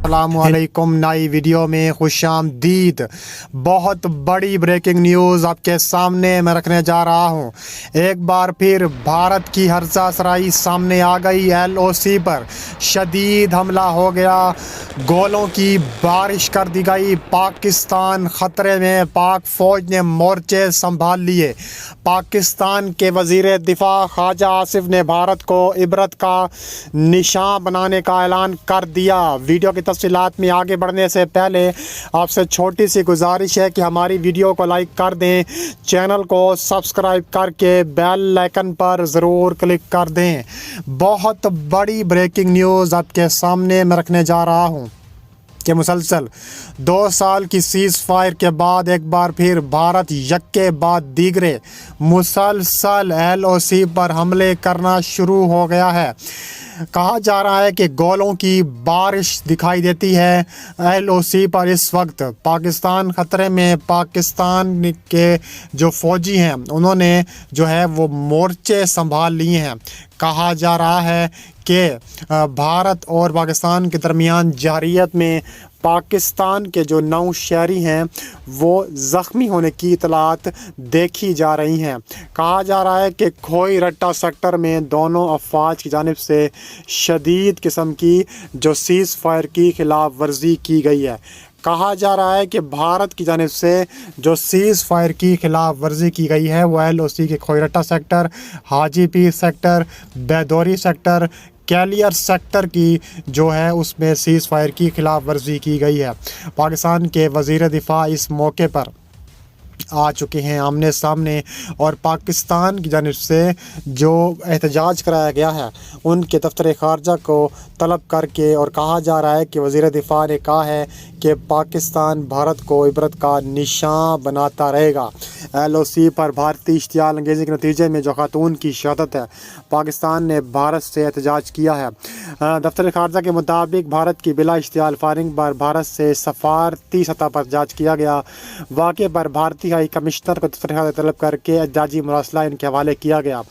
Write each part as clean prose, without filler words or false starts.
अस्सलाम वालेकुम। नई वीडियो में खुश आमदीद। बहुत बड़ी ब्रेकिंग न्यूज़ आपके सामने मैं रखने जा रहा हूँ। एक बार फिर भारत की हर्जा सराई सामने आ गई। LOC पर शदीद हमला हो गया, गोलों की बारिश कर दी गई। पाकिस्तान ख़तरे में, पाक फ़ौज ने मोर्चे संभाल लिए। पाकिस्तान के वज़ीर दिफा ख्वाजा आसिफ ने भारत को इबरत का निशान बनाने का ऐलान कर दिया। वीडियो की तफसीलात में आगे बढ़ने से पहले आपसे छोटी सी गुजारिश है कि हमारी वीडियो को लाइक कर दें, चैनल को सब्सक्राइब करके बेल आइकन पर ज़रूर क्लिक कर दें। बहुत बड़ी ब्रेकिंग न्यूज़ आपके सामने मैं रखने जा रहा हूँ कि मुसलसल 2 साल की सीज़ फायर के बाद एक बार फिर भारत यक्के बाद दीगरे मुसलसल LOC पर हमले करना शुरू हो गया है। कहा जा रहा है कि गोलों की बारिश दिखाई देती है LOC पर। इस वक्त पाकिस्तान ख़तरे में। पाकिस्तान के जो फ़ौजी हैं उन्होंने जो है वो मोर्चे संभाल लिए हैं। कहा जा रहा है कि भारत और पाकिस्तान के दरमियान जारियत में पाकिस्तान के जो 9 शहरी हैं वो ज़ख्मी होने की इतलात देखी जा रही हैं। कहा जा रहा है कि खोई रट्टा सेक्टर में दोनों अफवाज की जानिब से शदीद किस्म की जो सीज़ फायर की खिलाफ वर्जी की गई है। कहा जा रहा है कि भारत की जानिब से जो सीज़ फायर की खिलाफ वर्जी की गई है वो LOC के Khoiratta sector, Hajipir sector, Baidori sector, Kalier sector की जो है उसमें सीज़ फायर की खिलाफ वर्जी की गई है। पाकिस्तान के वज़ीर दिफा इस मौके पर आ चुके हैं आमने सामने और पाकिस्तान की जानिब से जो एहतजाज कराया गया है उनके दफ्तर ख़ारजा को तलब करके, और कहा जा रहा है कि वज़ीर दिफा ने कहा है कि पाकिस्तान भारत को इबरत का निशान बनाता रहेगा। LOC पर भारतीय इश्तियाल अंगेज़ी के नतीजे में जो खातून की शहादत है, पाकिस्तान ने भारत से एहतजाज किया है। दफ्तर ख़ारजा के मुताबिक भारत की बिला इश्तियाल फायरिंग पर भारत से सफारती सतह पर जाँच किया गया। वाक़े पर भारतीय हाई कमिश्नर को दफ्तर ख़ारजा तलब करके एहतजाजी मुरासला इनके हवाले किया गया।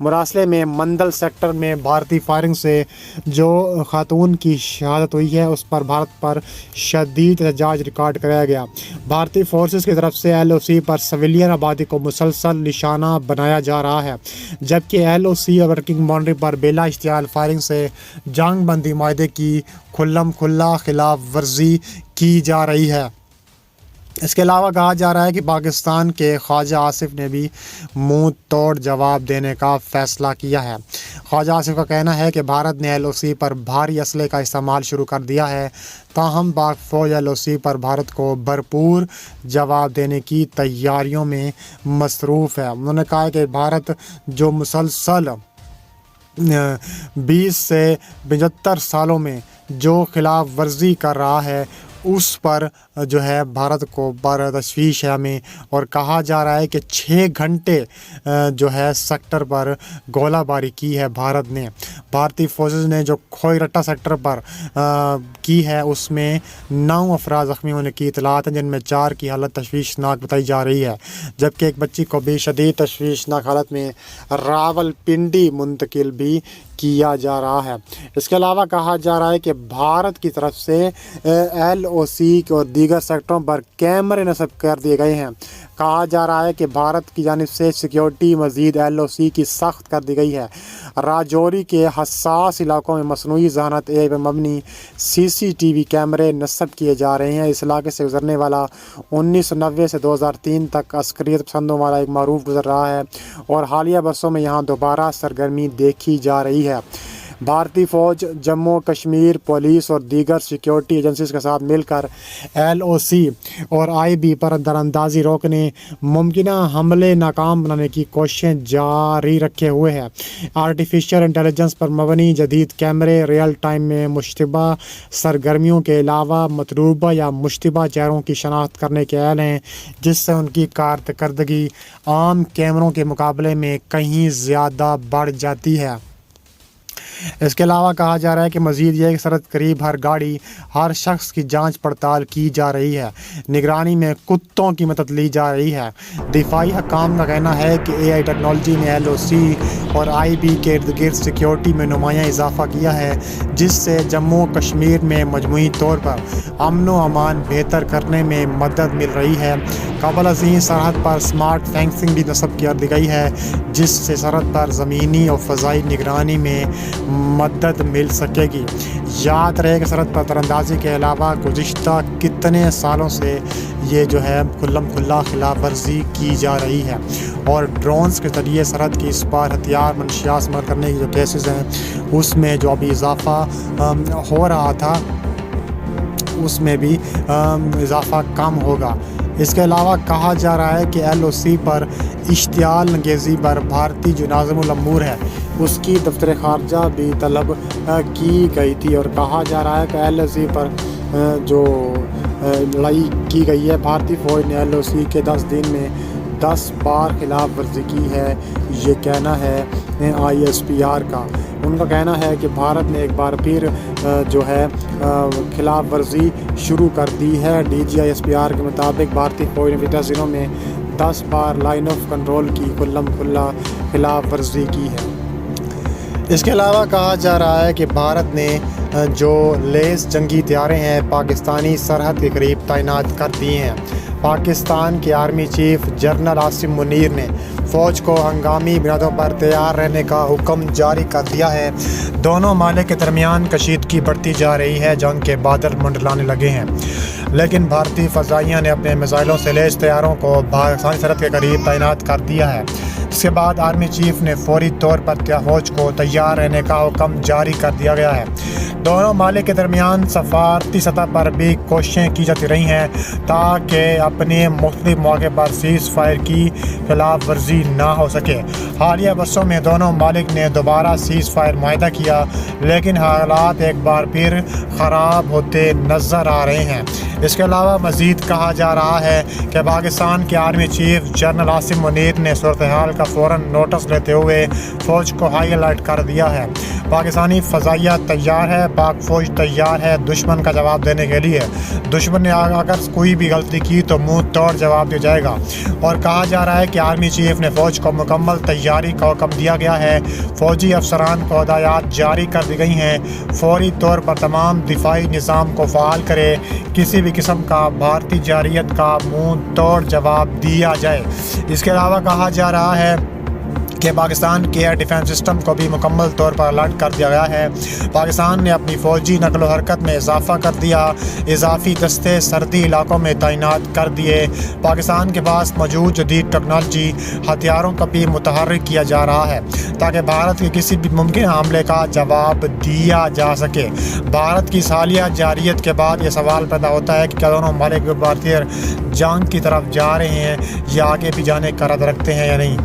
मुरासले में मंदल सेक्टर में भारतीय फायरिंग से जो खातून की शहादत हुई है उस पर भारत पर शदीद एहतजाज रिकॉर्ड कराया गया। भारतीय फोर्सेस की तरफ से LOC पर सिविलियन आबादी को मुसलसल निशाना बनाया जा रहा है, जबकि LOC और वर्किंग बाउंड्री पर बेला इश्तियाल फायरिंग से जंग बंदी माहदे की खुल्लम खुल्ला खिलाफ वर्जी की जा रही है। इसके अलावा कहा जा रहा है कि पाकिस्तान के ख्वाजा आसिफ ने भी मुंह तोड़ जवाब देने का फ़ैसला किया है। ख्वाजा आसिफ का कहना है कि भारत ने LOC पर भारी असले का इस्तेमाल शुरू कर दिया है, ताहम पाक फ़ौज LOC पर भारत को भरपूर जवाब देने की तैयारियों में मसरूफ़ है। उन्होंने कहा है कि भारत जो मुसलसल 20 से 75 सालों में जो खिलाफ वर्जी कर रहा है उस पर जो है भारत को बड़ा तशवीश है हमें। और कहा जा रहा है कि 6 घंटे जो है सेक्टर पर गोलाबारी की है भारत ने। भारतीय फ़ौजेस ने जो खोईरट्टा सेक्टर पर की है उसमें 9 अफराद ज़ख्मी होने की इतलात हैं, जिनमें 4 की हालत तशवीशनाक बताई जा रही है, जबकि एक बच्ची को भी शदीद तशवीशनाक हालत में रावलपिंडी मुंतकिल भी किया जा रहा है। इसके अलावा कहा जा रहा है कि भारत की तरफ से LOC और दीगर सेक्टरों पर कैमरे नस्ब कर दिए गए हैं। कहा जा रहा है कि भारत की जानिब से सिक्योरिटी मज़ीद LOC की सख्त कर दी गई है। राजौरी के हसास इलाकों में मसनूई ज़हानत AI पर मबनी CCTV कैमरे नस्ब किए जा रहे हैं। इस इलाके से गुजरने वाला 1990 से 2003 तक अस्करियत पसंदों वाला एक मारूफ गुजर रहा है और हालिया बरसों में यहाँ दोबारा सरगर्मी देखी जा रही है। भारतीय फ़ौज, जम्मू कश्मीर पुलिस और दीगर सिक्योरिटी एजेंसीज के साथ मिलकर LOC और IB पर दरअंदाजी रोकने, मुमकिन हमले नाकाम बनाने की कोशिशें जारी रखे हुए हैं। आर्टिफिशियल इंटेलिजेंस पर मबनी जदीद कैमरे रियल टाइम में मुश्तबा सरगर्मियों के अलावा मतलूबा या मुश्तबा चेहरों की शनाख्त करने के अहल हैं, जिससे उनकी कारकर्दगी आम कैमरों के मुकाबले में कहीं ज़्यादा बढ़ जाती है। اس کے علاوہ کہا جا رہا ہے کہ مزید یہ کہ سرحد قریب ہر گاڑی ہر شخص کی جانچ پڑتال کی جا رہی ہے، نگرانی میں کتوں کی مدد لی جا رہی ہے۔ دفاعی حکام کا کہنا ہے کہ AI ٹیکنالوجی نے LOC اور IB کے ارد گرد سیکیورٹی میں نمایاں اضافہ کیا ہے، جس سے جموں و کشمیر میں مجموعی طور پر امن و امان بہتر کرنے میں مدد مل رہی ہے۔ قبل ازیں سرحد پر سمارٹ فینسنگ بھی نصب کر دی گئی ہے، جس سے سرحد پر زمینی اور فضائی نگرانی میں مدد مل سکے گی۔ یاد رہے کہ سرحد پر تیراندازی کے علاوہ گزشتہ کتنے سالوں سے یہ جو ہے کھلم کھلا خلاف ورزی کی جا رہی ہے، اور ڈرونز کے ذریعے سرحد کی اس پار ہتھیار منشیات شمار کرنے کی جو کیسز ہیں اس میں جو ابھی اضافہ ہو رہا تھا اس میں بھی اضافہ کم ہوگا۔ اس کے علاوہ کہا جا رہا ہے کہ LOC پر اشتعال انگیزی پر بھارتی جو ناظم الامور ہے اس کی دفتر خارجہ بھی طلب کی گئی تھی، اور کہا جا رہا ہے کہ LOC پر جو لڑائی کی گئی ہے، بھارتی فوج نے LOC کے 10 دن میں 10 بار خلاف ورزی کی ہے، یہ کہنا ہے ISPR کا۔ ان کا کہنا ہے کہ بھارت نے ایک بار پھر جو ہے خلاف ورزی شروع کر دی ہے۔ DG ISPR کے مطابق بھارتی فوج نے پچھلے دنوں میں 10 بار لائن آف کنٹرول کی کھلم کھلا خلاف ورزی کی ہے۔ اس کے علاوہ کہا جا رہا ہے کہ بھارت نے جو لیس جنگی طیارے ہیں پاکستانی سرحد کے قریب تعینات کر دیے ہیں۔ پاکستان کے army chief general Asim Munir نے فوج کو ہنگامی بنیادوں پر تیار رہنے کا حکم جاری کر دیا ہے۔ دونوں ممالک کے درمیان کشیدگی بڑھتی جا رہی ہے، جنگ کے بادل منڈلانے لگے ہیں، لیکن بھارتی فضائیہ نے اپنے میزائلوں سے لیس طیاروں کو پاکستانی سرحد کے قریب تعینات کر دیا ہے۔ اس کے بعد آرمی چیف نے فوری طور پر فوج کو تیار رہنے کا حکم جاری کر دیا گیا ہے۔ دونوں ممالک کے درمیان سفارتی سطح پر بھی کوششیں کی جاتی رہی ہیں تاکہ اپنے مختلف مواقع پر سیز فائر کی خلاف ورزی نہ ہو سکے۔ حالیہ برسوں میں دونوں ممالک نے دوبارہ سیز فائر معاہدہ کیا، لیکن حالات ایک بار پھر خراب ہوتے نظر آ رہے ہیں۔ اس کے علاوہ مزید کہا جا رہا ہے کہ پاکستان کے army chief general Asim Munir نے صورتحال کا فوراً نوٹس لیتے ہوئے فوج کو ہائی الرٹ کر دیا ہے۔ پاکستانی فضائیہ تیار ہے، پاک فوج تیار ہے دشمن کا جواب دینے کے لیے۔ دشمن نے اگر کوئی بھی غلطی کی تو منہ توڑ جواب دیا جائے گا، اور کہا جا رہا ہے کہ آرمی چیف نے فوج کو مکمل تیاری کا حکم دیا گیا ہے۔ فوجی افسران کو ہدایات جاری کر دی گئی ہیں، فوری طور پر تمام دفاعی نظام کو فعال کرے، کسی بھی قسم کا بھارتی جارحیت کا منہ توڑ جواب دیا جائے۔ اس کے علاوہ کہا جا رہا ہے کہ پاکستان کے ایئر ڈیفنس سسٹم کو بھی مکمل طور پر الرٹ کر دیا گیا ہے۔ پاکستان نے اپنی فوجی نقل و حرکت میں اضافہ کر دیا، اضافی دستے سرحدی علاقوں میں تعینات کر دیے۔ پاکستان کے پاس موجود جدید ٹیکنالوجی ہتھیاروں کا بھی متحرک کیا جا رہا ہے تاکہ بھارت کے کسی بھی ممکنہ حملے کا جواب دیا جا سکے۔ بھارت کی حالیہ جارحیت کے بعد یہ سوال پیدا ہوتا ہے کہ کیا دونوں ممالک بھارتی جنگ کی طرف جا رہے ہیں یا آگے بھی جانے کا ارادہ رکھتے ہیں یا نہیں۔